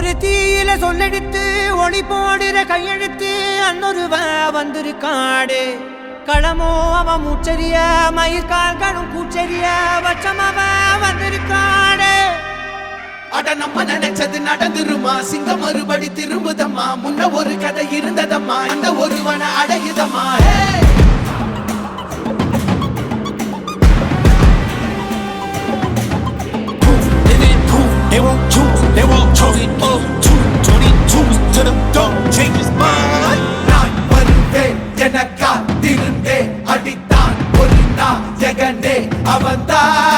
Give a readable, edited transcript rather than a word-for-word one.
ஒரு தீயில சொல்லெடுத்து ஒளி போடுற கையெழுத்து அன்னொருவ வந்திருக்காடு களமோ அவன் மூச்சரிய மயிர்கால்களும் கூச்சரிய வச்சம் அவன் வந்திருக்காடு அட நம்ம நினைச்சது நடந்துருமா சிங்கம் மறுபடி திரும்புதம்மா முன்ன ஒரு கதை இருந்ததம்மா இந்த ஒருவன அடையுதம்மா They won't choose, they won't choose it up. 222 to the door, change his mind. நான் வருவேன் என காத்திருந்தேன் அடித்தான் ஒரு நாயகனே அவன்தான்